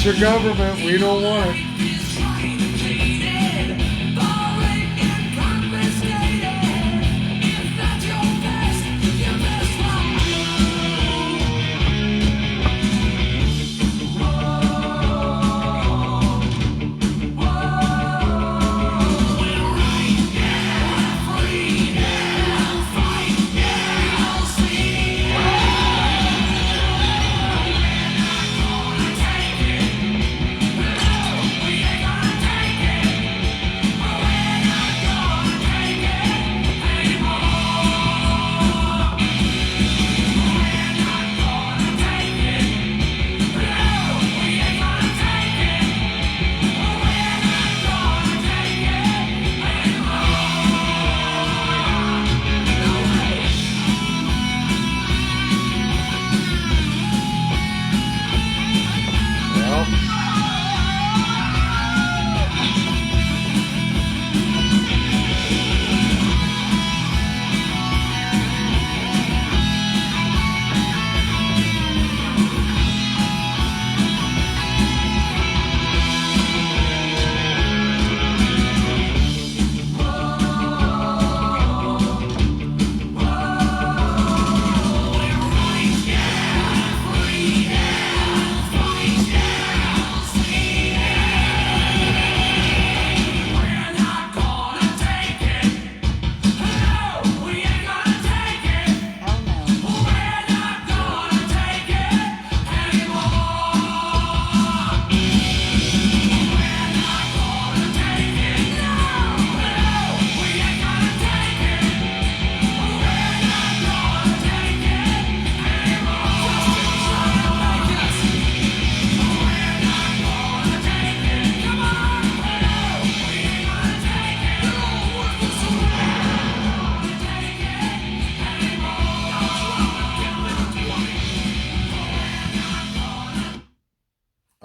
That's your government. We don't want it.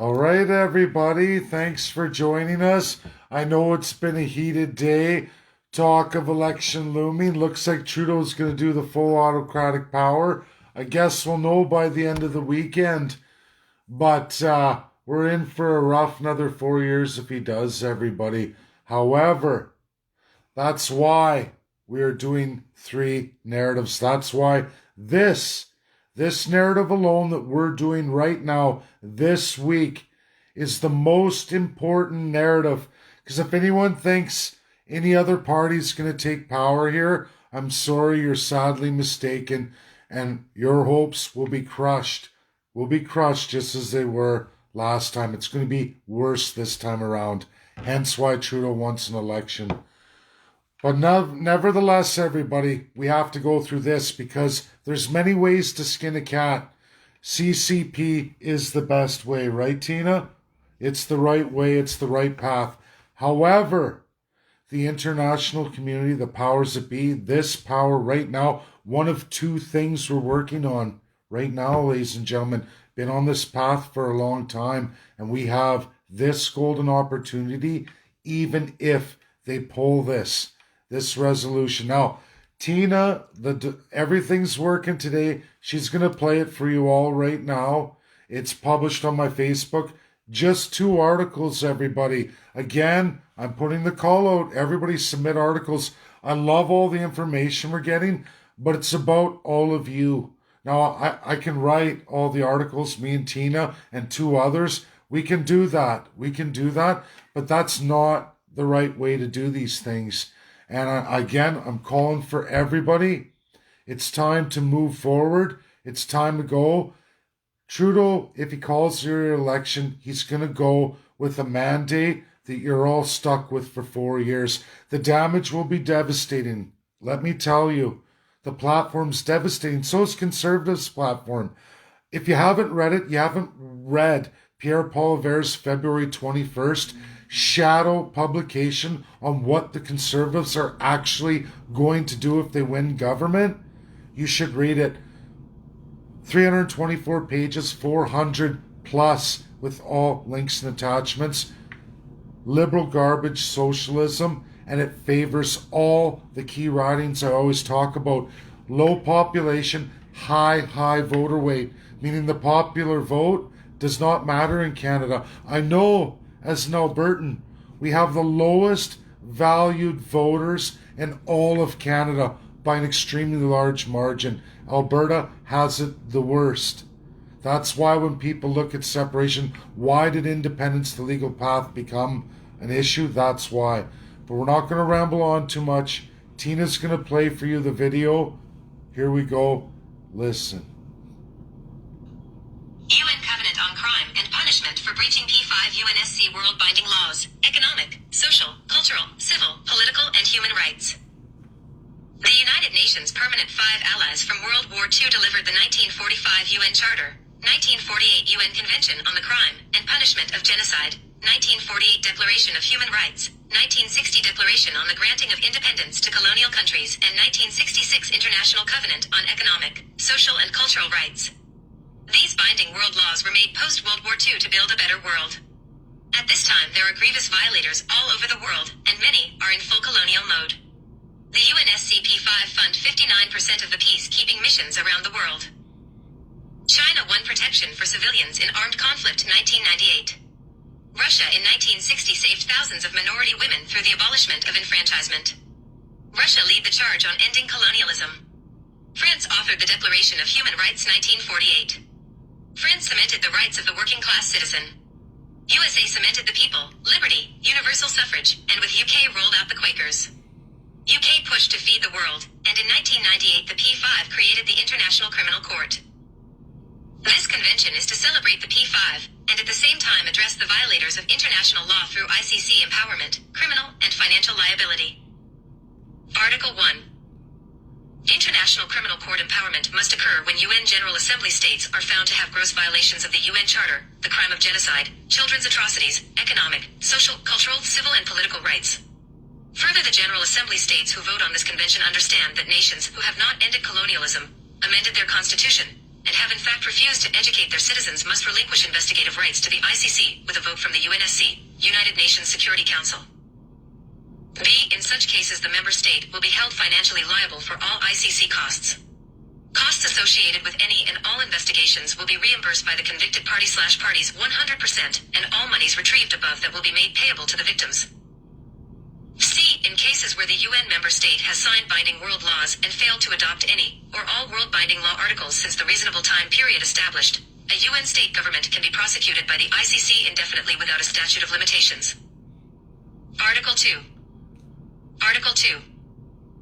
All right, everybody. Thanks for joining us. I know it's been a heated day. Talk of election looming. Looks like Trudeau's going to do the full autocratic power. I guess we'll know by the end of the weekend. But we're in for a rough another 4 years if he does, everybody. However, that's why we are doing 3 narratives. That's why this narrative alone that we're doing right now, this week, is the most important narrative. Because if anyone thinks any other party's going to take power here, I'm sorry, you're sadly mistaken. And your hopes will be crushed. Will be crushed just as they were last time. It's going to be worse this time around. Hence why Trudeau wants an election. But nevertheless, everybody, we have to go through this because there's many ways to skin a cat. CCP is the best way, right, Tina? It's the right way. It's the right path. However, the international community, the powers that be, this power right now, one of 2 things we're working on right now, ladies and gentlemen, been on this path for a long time, and we have this golden opportunity, even if they pull this resolution. Now, Tina, everything's working today. She's going to play it for you all right now. It's published on my Facebook. Just 2 articles, everybody. Again, I'm putting the call out. Everybody submit articles. I love all the information we're getting, but it's about all of you. Now, I can write all the articles, me and Tina and 2 others. We can do that. But that's not the right way to do these things. And again, I'm calling for everybody. It's time to move forward. It's time to go. Trudeau, if he calls your election, he's going to go with a mandate that you're all stuck with for 4 years. The damage will be devastating. Let me tell you, the platform's devastating. So is Conservatives' platform. If you haven't read it, you haven't read Pierre Poilievre's February 21st shadow publication on what the Conservatives are actually going to do if they win government, you should read it. 324 pages, 400 plus, with all links and attachments. Liberal garbage socialism, and it favors all the key writings I always talk about. Low population, high voter weight, meaning the popular vote, does not matter in Canada. I know as an Albertan, we have the lowest valued voters in all of Canada by an extremely large margin. Alberta has it the worst. That's why when people look at separation, why did independence, the legal path, become an issue? That's why. But we're not going to ramble on too much. Tina's going to play for you the video. Here we go. Listen. UN Covenant on Crime and Punishment for Breaching P5 UNSC World Binding Laws, Economic, Social, Cultural, Civil, Political, and Human Rights. The United Nations Permanent Five Allies from World War II delivered the 1945 UN Charter, 1948 UN Convention on the Crime and Punishment of Genocide, 1948 Declaration of Human Rights, 1960 Declaration on the Granting of Independence to Colonial Countries, and 1966 International Covenant on Economic, Social, and Cultural Rights. These binding world laws were made post-World War II to build a better world. At this time, there are grievous violators all over the world, and many are in full colonial mode. The UNSC P5 fund 59% of the peacekeeping missions around the world. China won protection for civilians in armed conflict in 1998. Russia in 1960 saved thousands of minority women through the abolishment of enfranchisement. Russia lead the charge on ending colonialism. France authored the Declaration of Human Rights 1948. France cemented the rights of the working class citizen. USA cemented the people, liberty, universal suffrage, and with UK rolled out the Quakers. UK pushed to feed the world, and in 1998 the P5 created the International Criminal Court. This convention is to celebrate the P5, and at the same time address the violators of international law through ICC empowerment, criminal, and financial liability. Article 1. International Criminal Court empowerment must occur when UN General Assembly states are found to have gross violations of the UN Charter, the crime of genocide, children's atrocities, economic, social, cultural, civil, and political rights. Further, the General Assembly states who vote on this convention understand that nations who have not ended colonialism, amended their constitution, and have in fact refused to educate their citizens must relinquish investigative rights to the ICC with a vote from the UNSC, United Nations Security Council. B. In such cases the member state will be held financially liable for all ICC costs. Costs associated with any and all investigations will be reimbursed by the convicted party/parties 100%, and all monies retrieved above that will be made payable to the victims. C. In cases where the UN member state has signed binding world laws and failed to adopt any, or all world binding law articles since the reasonable time period established, a UN state government can be prosecuted by the ICC indefinitely without a statute of limitations. Article 2. Article 2.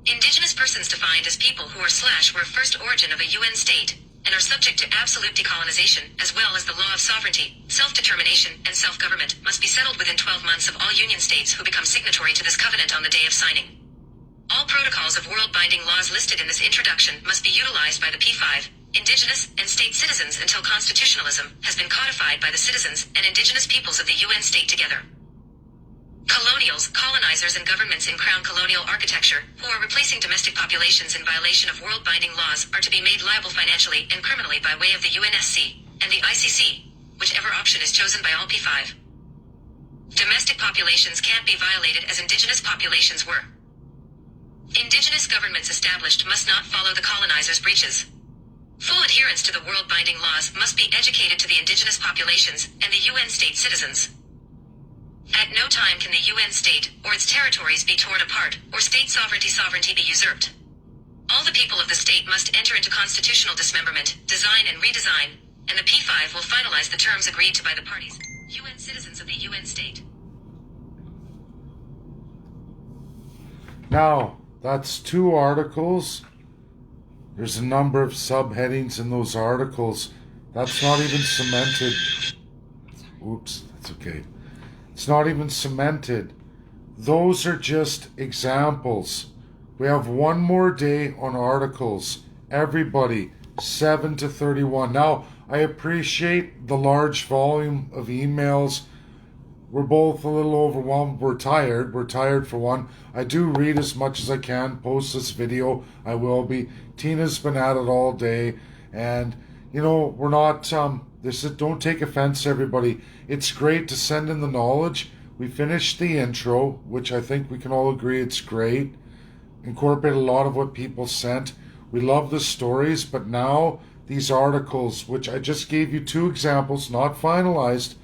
Indigenous persons defined as people who are/were of first origin of a UN state, and are subject to absolute decolonization, as well as the law of sovereignty, self-determination, and self-government, must be settled within 12 months of all Union states who become signatory to this covenant on the day of signing. All protocols of world-binding laws listed in this introduction must be utilized by the P5, Indigenous, and state citizens until constitutionalism has been codified by the citizens and Indigenous peoples of the UN state together. Colonials, colonizers, and governments in crown colonial architecture, who are replacing domestic populations in violation of world-binding laws, are to be made liable financially and criminally by way of the UNSC and the ICC, whichever option is chosen by all P5. Domestic populations can't be violated as indigenous populations were. Indigenous governments established must not follow the colonizers' breaches. Full adherence to the world-binding laws must be educated to the indigenous populations and the UN state citizens. At no time can the UN state or its territories be torn apart or state sovereignty be usurped. All the people of the state must enter into constitutional dismemberment, design and redesign, and the P5 will finalize the terms agreed to by the parties, UN citizens of the UN state. Now, that's 2 articles. There's a number of subheadings in those articles. That's not even cemented. Oops, that's okay. It's not even cemented. Those are just examples. We have one more day on articles. Everybody, 7 to 31. Now, I appreciate the large volume of emails. We're both a little overwhelmed. We're tired. We're tired for one. I do read as much as I can. Post this video. I will be. Tina's been at it all day. And, you know, we're not... don't take offense, everybody. It's great to send in the knowledge. We finished the intro, which I think we can all agree it's great. Incorporate a lot of what people sent. We love the stories, but now these articles, which I just gave you two examples, not finalized,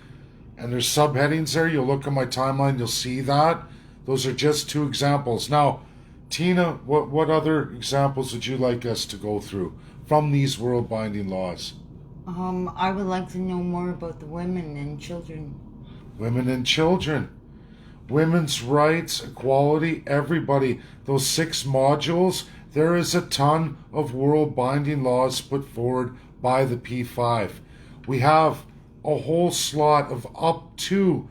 and there's subheadings there. You'll look at my timeline, you'll see that. Those are just two examples. Now, Tina, what other examples would you like us to go through from these world binding laws? I would like to know more about the women and children. Women and children. Women's rights, equality, everybody. Those 6 modules, there is a ton of world binding laws put forward by the P5. We have a whole slot of up to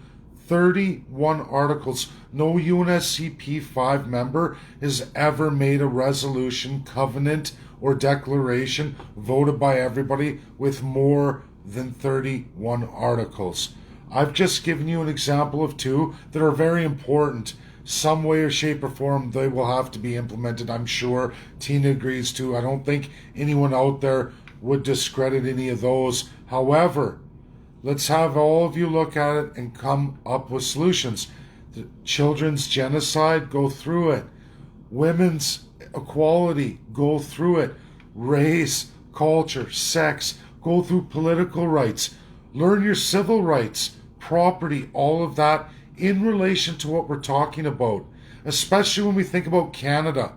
31 articles. No UNSC P5 member has ever made a resolution, covenant, or declaration voted by everybody with more than 31 articles. I've just given you an example of 2 that are very important. Some way or shape or form they will have to be implemented, I'm sure. Tina agrees too. I don't think anyone out there would discredit any of those. However, let's have all of you look at it and come up with solutions. The children's genocide, go through it. Women's equality, go through it. Race, culture, sex, go through political rights. Learn your civil rights, property, all of that in relation to what we're talking about, especially when we think about Canada.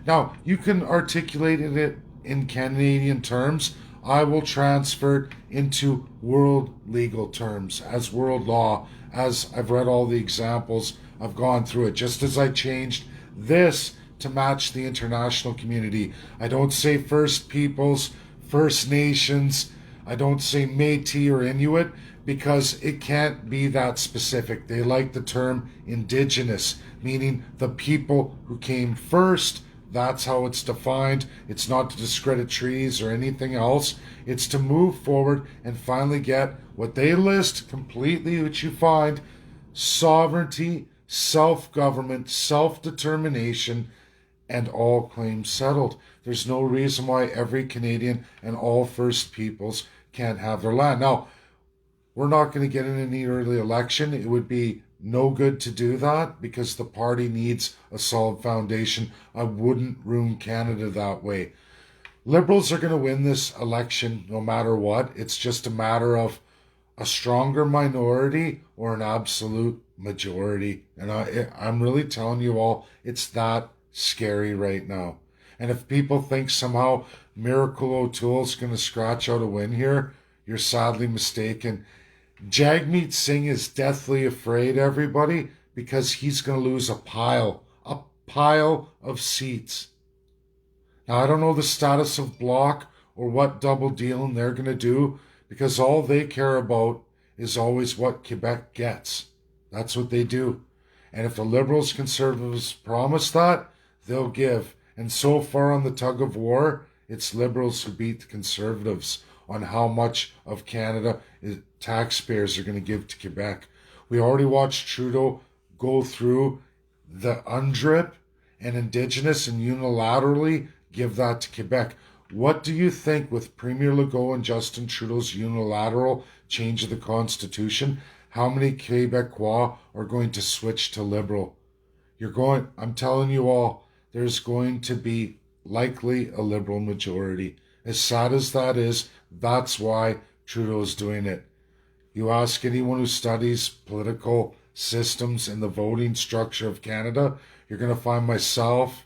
Now, you can articulate it in Canadian terms. I will transfer it into world legal terms, as world law, as I've read all the examples, I've gone through it, just as I changed this to match the international community. I don't say First Peoples, First Nations, I don't say Métis or Inuit, because it can't be that specific. They like the term Indigenous, meaning the people who came first. That's how it's defined. It's not to discredit trees or anything else. It's to move forward and finally get what they list completely, which you find: sovereignty, self-government, self-determination, and all claims settled. There's no reason why every Canadian and all First Peoples can't have their land. Now, we're not going to get in any early election. It would be no good to do that because the party needs a solid foundation. I wouldn't ruin Canada that way. Liberals are going to win this election no matter what. It's just a matter of a stronger minority or an absolute majority. And I'm really telling you all, it's that scary right now. And if people think somehow Miracle O'Toole's going to scratch out a win here, you're sadly mistaken. Jagmeet Singh is deathly afraid, everybody, because he's going to lose a pile of seats. Now, I don't know the status of Bloc or what double dealing they're going to do, because all they care about is always what Quebec gets. That's what they do. And if the Liberals, Conservatives promise that, they'll give. And so far on the tug of war, it's Liberals who beat the Conservatives on how much of Canada taxpayers are going to give to Quebec. We already watched Trudeau go through the UNDRIP and Indigenous and unilaterally give that to Quebec. What do you think with Premier Legault and Justin Trudeau's unilateral change of the Constitution? How many Quebecois are going to switch to Liberal? I'm telling you all, there's going to be likely a Liberal majority. As sad as that is, that's why Trudeau's doing it. You ask anyone who studies political systems and the voting structure of Canada, you're going to find myself,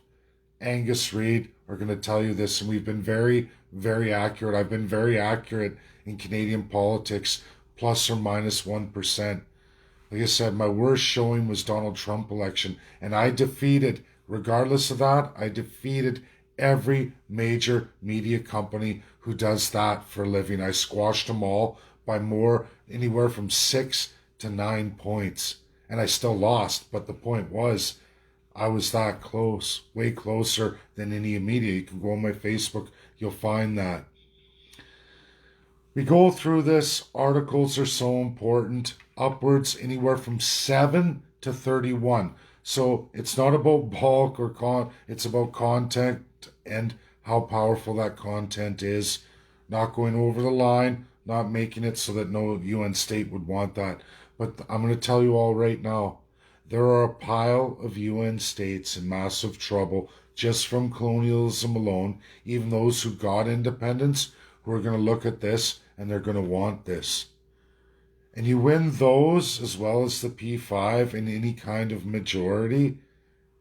Angus Reid, are going to tell you this, and we've been very, very accurate. I've been very accurate in Canadian politics, plus or minus 1%. Like I said, my worst showing was Donald Trump election, and I defeated, regardless of that, I defeated every major media company who does that for a living. I squashed them all by anywhere from 6 to 9 points. And I still lost, but the point was, I was that close, way closer than any media. You can go on my Facebook, you'll find that. We go through this, articles are so important, upwards anywhere from 7 to 31. So it's not about bulk or it's about content and how powerful that content is. Not going over the line, not making it so that no UN state would want that. But I'm going to tell you all right now, there are a pile of UN states in massive trouble just from colonialism alone, even those who got independence, who are going to look at this and they're going to want this. And you win those as well as the P5 in any kind of majority,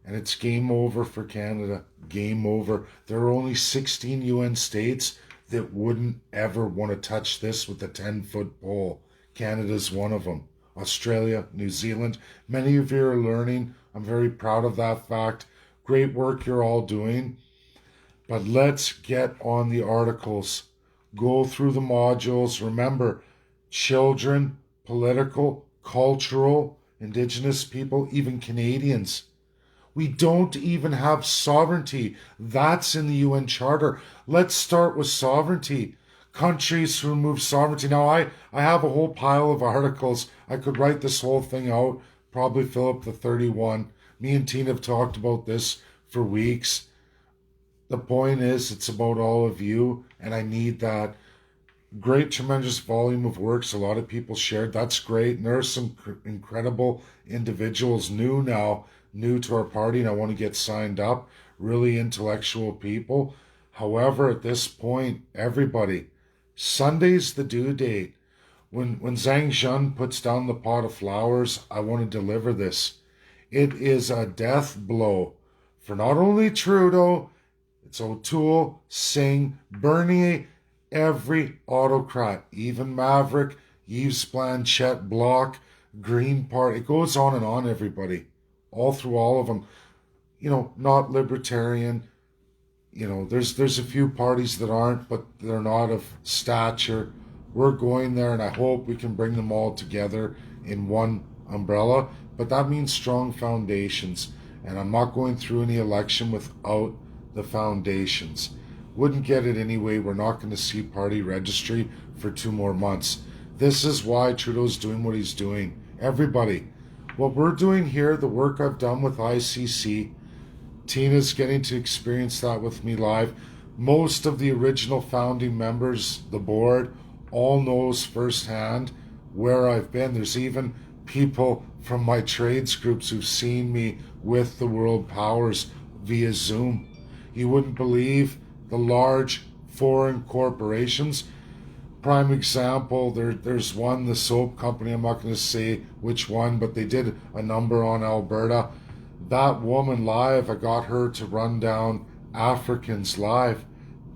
and it's game over for Canada. Game over. There are only 16 UN states that wouldn't ever want to touch this with a 10-foot pole. Canada's one of them. Australia, New Zealand. Many of you are learning. I'm very proud of that fact. Great work you're all doing. But let's get on the articles. Go through the modules. Remember, children, political, cultural, Indigenous people, even Canadians. We don't even have sovereignty. That's in the UN Charter. Let's start with sovereignty. Countries who remove sovereignty. Now, I have a whole pile of articles. I could write this whole thing out, probably fill up the 31. Me and Tina have talked about this for weeks. The point is, it's about all of you, and I need that. Great, tremendous volume of works. A lot of people shared. That's great. And there are some incredible individuals new to our party, and I want to get signed up. Really intellectual people. However, at this point, everybody, Sunday's the due date. When Zhang Zhen puts down the pot of flowers, I want to deliver this. It is a death blow for not only Trudeau, it's O'Toole, Singh, Bernier, every autocrat, even Maverick, Yves Blanchet, Bloc, Green Party. It goes on and on, everybody. All through all of them. Not libertarian. There's a few parties that aren't, but they're not of stature. We're going there, and I hope we can bring them all together in one umbrella. But that means strong foundations. And I'm not going through any election without the foundations. Wouldn't get it anyway. We're not going to see party registry for 2 more months. This is why Trudeau's doing what he's doing. Everybody, what we're doing here, the work I've done with ICC, Tina's getting to experience that with me live. Most of the original founding members, the board, all knows firsthand where I've been. There's even people from my trades groups who've seen me with the world powers via Zoom. You wouldn't believe the large foreign corporations. Prime example, there's one, the soap company, I'm not going to say which one, but they did a number on Alberta. That woman live, I got her to run down Africans live,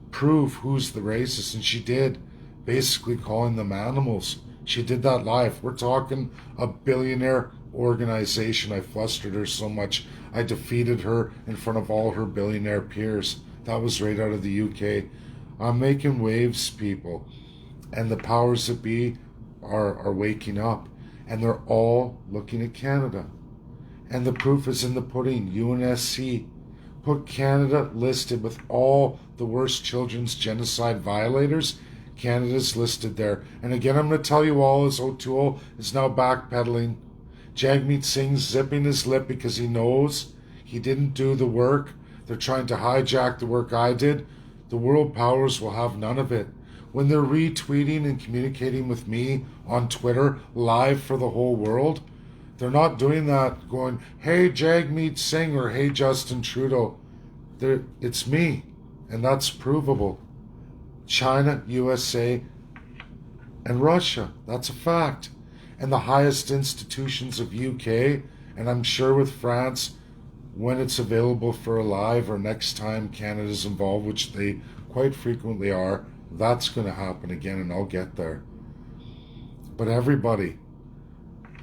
prove who's the racist, and she did, basically calling them animals. She did that live. We're talking a billionaire organization. I flustered her so much, I defeated her in front of all her billionaire peers. That was right out of the UK. I'm making waves, people. And the powers that be are waking up. And they're all looking at Canada. And the proof is in the pudding. UNSC put Canada listed with all the worst children's genocide violators. Canada's listed there. And again, I'm going to tell you all, as O'Toole is now backpedaling. Jagmeet Singh's zipping his lip because he knows he didn't do the work. They're trying to hijack the work I did. The world powers will have none of it. When they're retweeting and communicating with me on Twitter live for the whole world, they're not doing that going, hey Jagmeet Singh or hey Justin Trudeau. It's me, and that's provable. China, USA, and Russia. That's a fact. And the highest institutions of UK, and I'm sure with France, when it's available for a live or next time Canada's involved, which they quite frequently are, that's going to happen again, and I'll get there. But everybody,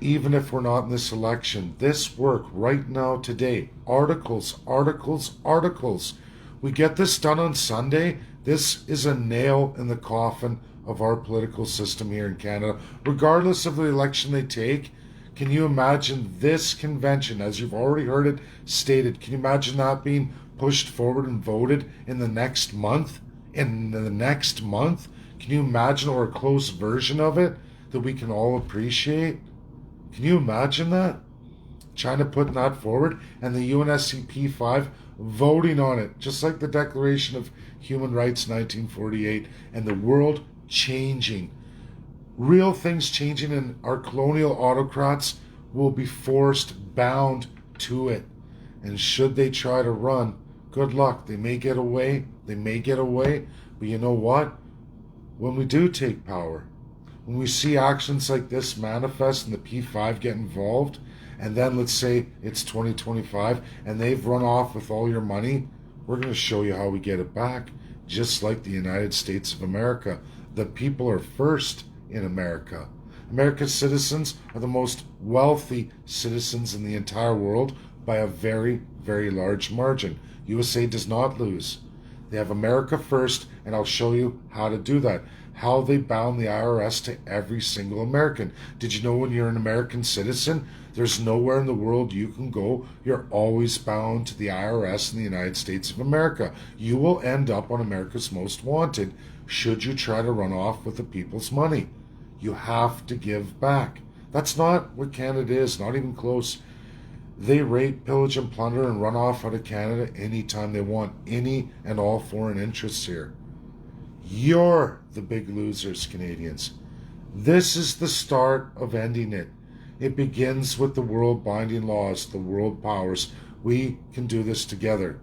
even if we're not in this election, this work right now, today, articles. We get this done on Sunday. This is a nail in the coffin of our political system here in Canada. Regardless of the election they take, can you imagine this convention, as you've already heard it stated, can you imagine that being pushed forward and voted in the next month? Can you imagine, or a close version of it that we can all appreciate? Can you imagine that? China putting that forward, and the UNSC 5 voting on it, just like the Declaration of Human Rights 1948, and the world changing. Real things changing, and our colonial autocrats will be forced, bound to it. And should they try to run, good luck. They may get away, but you know what? when we do take power, when we see actions like this manifest and the P5 get involved, and then let's say it's 2025 and they've run off with all your money, we're going to show you how we get it back, just like the United States of America. The people are first in America. America's citizens are the most wealthy citizens in the entire world by a very, very large margin. USA does not lose. They have America first, and I'll show you how to do that. How they bound the IRS to every single American. Did you know when you're an American citizen, there's nowhere in the world you can go. You're always bound to the IRS in the United States of America. You will end up on America's Most Wanted should you try to run off with the people's money. You have to give back. That's not what Canada is, not even close. They rape, pillage, and plunder and run off out of Canada anytime they want. Any and all foreign interests here. You're the big losers, Canadians. This is the start of ending it. It begins with the world binding laws, the world powers. We can do this together.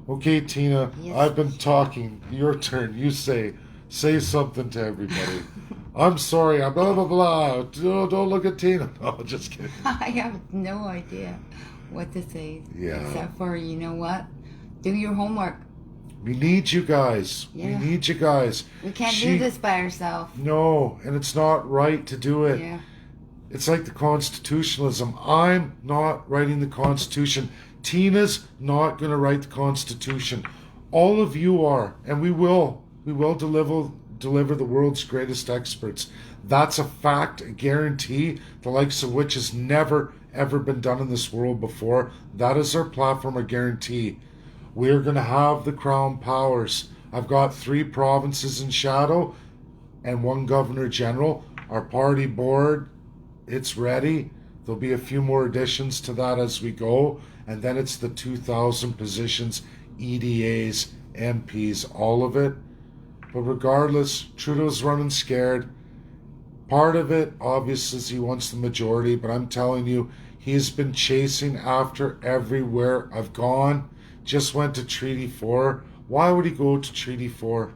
Okay, Tina, Yes. I've been talking. Your turn. You say something to everybody. I'm sorry. I'm blah, blah, blah. Don't look at Tina. No, just kidding. I have no idea what to say. Yeah. Except for, you know what? Do your homework. We need you guys. Yeah. We need you guys. We can't do this by ourselves. No, and it's not right to do it. Yeah. It's like the constitutionalism. I'm not writing the Constitution. Tina's not going to write the Constitution. All of you are, and we will. We will deliver the world's greatest experts. That's a fact, a guarantee, the likes of which has never, ever been done in this world before. That is our platform, a guarantee. We're going to have the crown powers. I've got 3 provinces in shadow and 1 governor general. Our party board, it's ready. There'll be a few more additions to that as we go. And then it's the 2,000 positions, EDAs, MPs, all of it. But regardless, Trudeau's running scared. Part of it, obviously, is he wants the majority. But I'm telling you, he's been chasing after everywhere I've gone. Just went to Treaty 4. Why would he go to Treaty 4?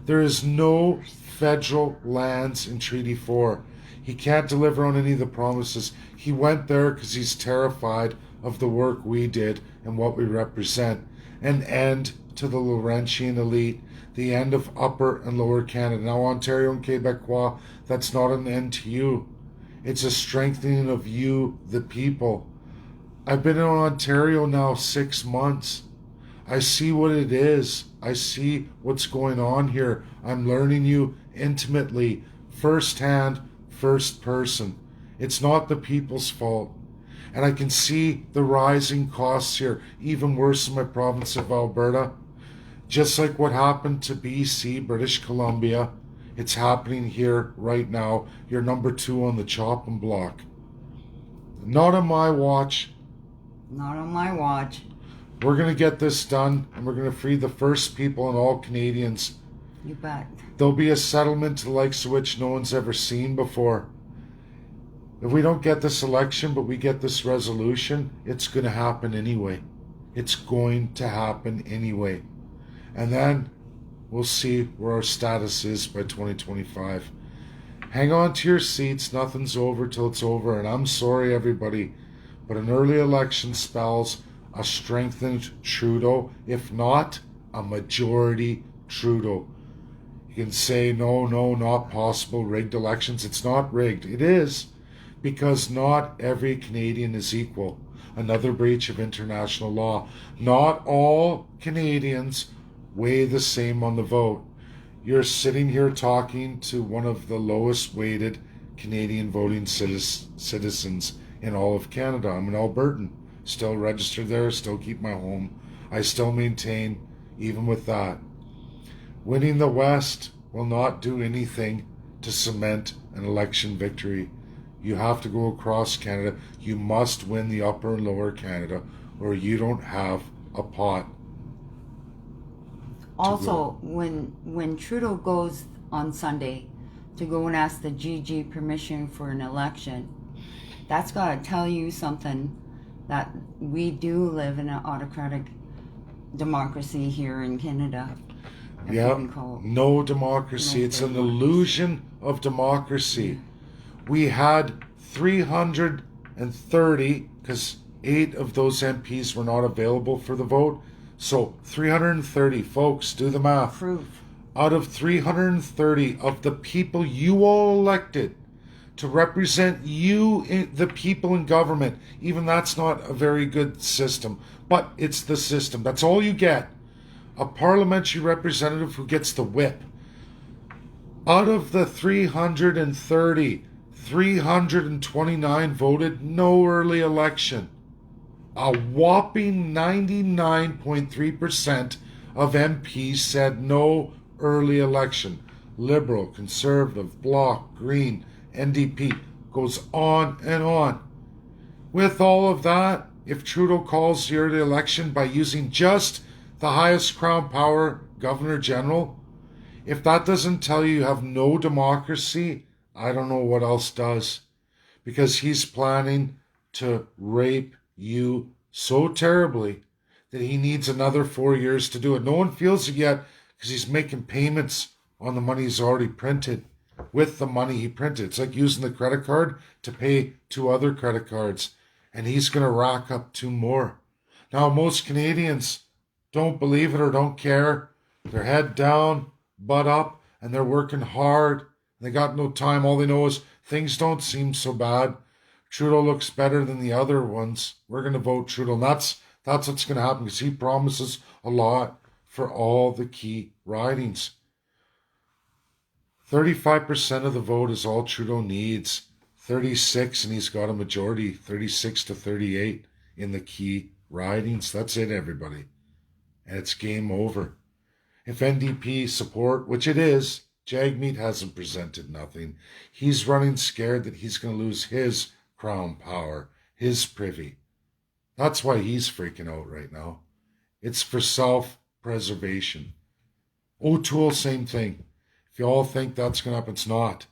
There is no federal lands in Treaty 4. He can't deliver on any of the promises. He went there because he's terrified of the work we did and what we represent. An end to the Laurentian elite, the end of Upper and Lower Canada. Now, Ontario and Quebecois, that's not an end to you. It's a strengthening of you, the people. I've been in Ontario now 6 months. I see what it is. I see what's going on here. I'm learning you intimately, firsthand, first person. It's not the people's fault. And I can see the rising costs here, even worse in my province of Alberta. Just like what happened to BC, British Columbia, it's happening here right now. You're number 2 on the chopping block. Not on my watch. Not on my watch. We're going to get this done, and we're going to free the first people and all Canadians. You bet. There'll be a settlement to the likes of which no one's ever seen before. If we don't get this election, but we get this resolution, it's going to happen anyway. It's going to happen anyway. And then we'll see where our status is by 2025. Hang on to your seats. Nothing's over till it's over. And I'm sorry, everybody, but an early election spells a strengthened Trudeau, if not a majority Trudeau. You can say, no, not possible, rigged elections. It's not rigged. It is, because not every Canadian is equal. Another breach of international law. Not all Canadians weigh the same on the vote. You're sitting here talking to one of the lowest weighted Canadian voting citizens in all of Canada. I'm an Albertan. Still registered there, still keep my home. I still maintain, even with that. Winning the West will not do anything to cement an election victory. You have to go across Canada. You must win the Upper and Lower Canada, or you don't have a pot. Also, when Trudeau goes on Sunday to go and ask the GG permission for an election, that's got to tell you something, that we do live in an autocratic democracy here in Canada. if Yeah, you can call it. no democracy. No It's an democracy. illusion of democracy. We had 330, because 8 of those MPs were not available for the vote. So 330, folks, do the math. Proof. Out of 330 of the people you all elected to represent you, the people in government, even that's not a very good system, but it's the system. That's all you get. A parliamentary representative who gets the whip. Out of the 330, 329 voted no early election. A whopping 99.3% of MPs said no early election. Liberal, Conservative, Bloc, Green, NDP, goes on and on. With all of that, if Trudeau calls the early election by using just the highest crown power, Governor General, if that doesn't tell you have no democracy, I don't know what else does. Because he's planning to rape you so terribly that he needs another 4 years to do it. No one feels it yet because he's making payments on the money he's already printed with the money he printed. It's like using the credit card to pay 2 other credit cards. And he's going to rack up 2 more. Now, most Canadians don't believe it or don't care. They're head down, butt up, and they're working hard. They got no time. All they know is things don't seem so bad. Trudeau looks better than the other ones. We're going to vote Trudeau. And that's what's going to happen because he promises a lot for all the key ridings. 35% of the vote is all Trudeau needs. 36, and he's got a majority, 36 to 38 in the key ridings. That's it, everybody. And it's game over. If NDP support, which it is, Jagmeet hasn't presented nothing. He's running scared that he's going to lose his crown power, his privy. That's why he's freaking out right now. It's for self-preservation. O'Toole, same thing. If you all think that's going to happen, it's not.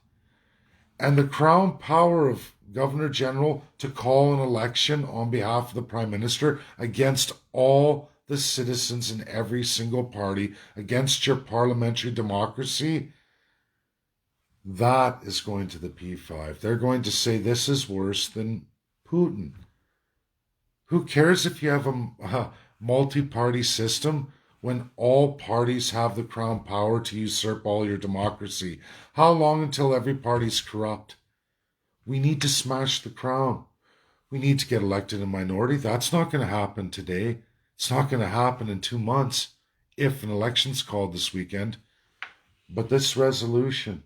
And the crown power of Governor General to call an election on behalf of the Prime Minister against all the citizens in every single party, against your parliamentary democracy, that is going to the P5. They're going to say this is worse than Putin. Who cares if you have a multi-party system when all parties have the crown power to usurp all your democracy? How long until every party's corrupt? We need to smash the crown. We need to get elected in minority. That's not going to happen today. It's not going to happen in 2 months if an election's called this weekend. But this resolution,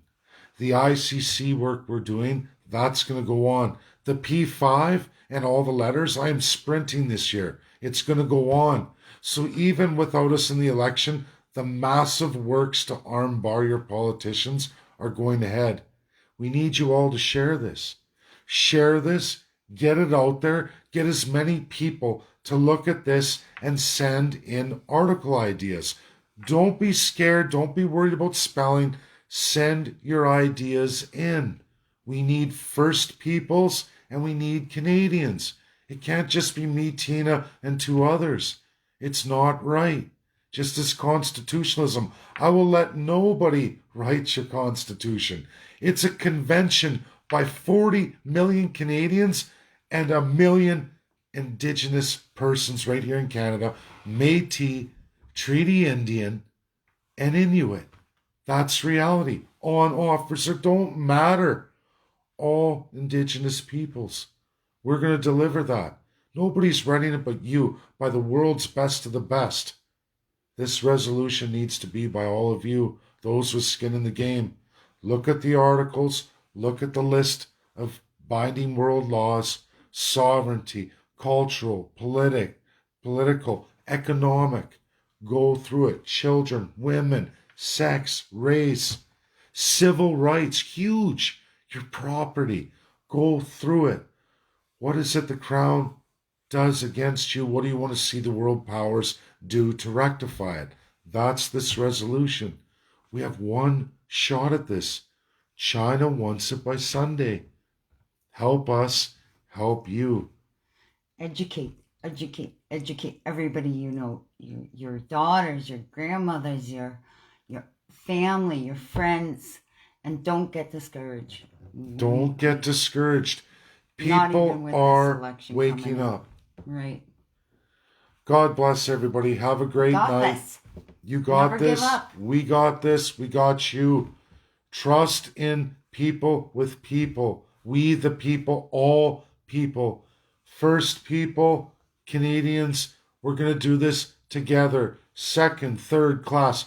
the ICC work we're doing, that's going to go on. The P5 and all the letters, I am sprinting this year. It's going to go on. So even without us in the election, the massive works to arm bar your politicians are going ahead. We need you all to share this. Share this, get it out there, get as many people to look at this and send in article ideas. Don't be scared. Don't be worried about spelling. Send your ideas in. We need First Peoples and we need Canadians. It can't just be me, Tina, and 2 others. It's not right. Just as constitutionalism, I will let nobody write your constitution. It's a convention by 40 million Canadians and 1 million Indigenous persons right here in Canada, Métis, Treaty Indian, and Inuit. That's reality. On, off, reserve don't matter. All Indigenous peoples. We're going to deliver that. Nobody's writing it but you, by the world's best of the best. This resolution needs to be by all of you, those with skin in the game. Look at the articles. Look at the list of binding world laws, sovereignty, cultural, political, economic. Go through it. Children, women, sex, race, civil rights, huge. Your property. Go through it. What is it the Crown does against you? What do you want to see the world powers do to rectify it? That's this resolution. We have one shot at this. China wants it by Sunday. Help us, help you. Educate everybody you know, your daughters, your grandmothers, your family, your friends, and don't get discouraged. Don't get discouraged. Not even People with this are election waking coming up. Right. God bless everybody. Have a great Got night. this. You got Never give this. up. We got this. We got you. Trust in people with people. We the people, all people. First people, Canadians, we're going to do this together. Second, third class.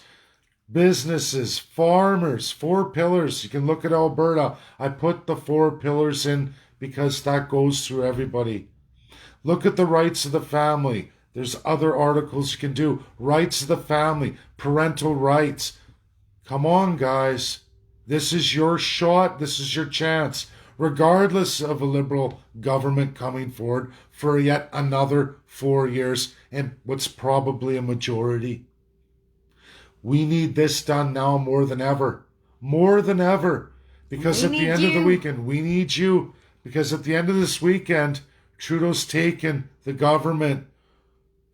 Businesses, farmers, 4 pillars. You can look at Alberta. I put the 4 pillars in because that goes through everybody. Look at the rights of the family. There's other articles you can do. Rights of the family, parental rights. Come on, guys. This is your shot. This is your chance. Regardless of a Liberal government coming forward for yet another 4 years and what's probably a majority. We need this done now more than ever. More than ever. Because We at the need end of the you. weekend, we need you. Because at the end of this weekend, Trudeau's taken the government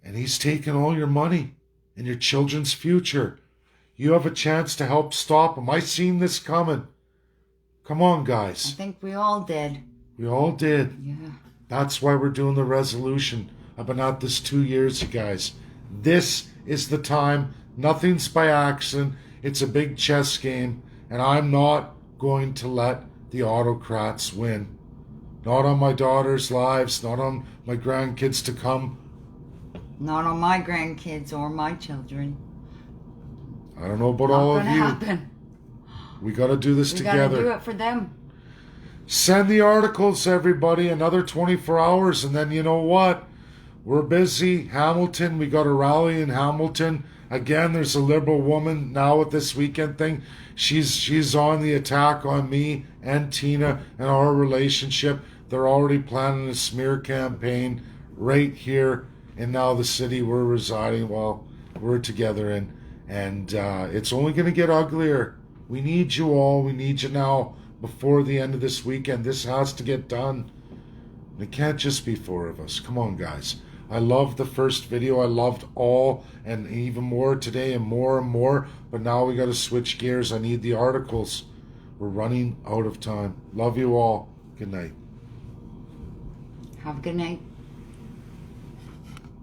and he's taken all your money and your children's future. You have a chance to help stop him. I seen this coming. Come on, I guys. think we all did. We all did. Yeah. That's why we're doing the resolution. I've been at this 2 years, you guys. This is the time. Nothing's by accident. It's a big chess game. And I'm not going to let the autocrats win. Not on my daughter's lives. Not on my grandkids to come. Not on my grandkids or my children. I don't know about Not all of gonna you. happen. We got to do this We together. gotta do it for them. Send the articles, everybody. Another 24 hours. And then you know what? We're busy. Hamilton, we got a rally in Hamilton. Again, there's a Liberal woman now with this weekend thing. She's on the attack on me and Tina and our relationship. They're already planning a smear campaign right here in now the city we're residing, well, we're together in. And it's only going to get uglier. We need you all. We need you now before the end of this weekend. This has to get done. It can't just be 4 of us. Come on, guys. I loved the first video. I loved all and even more today and more. But now we got to switch gears. I need the articles. We're running out of time. Love you all. Good night. Have a good night.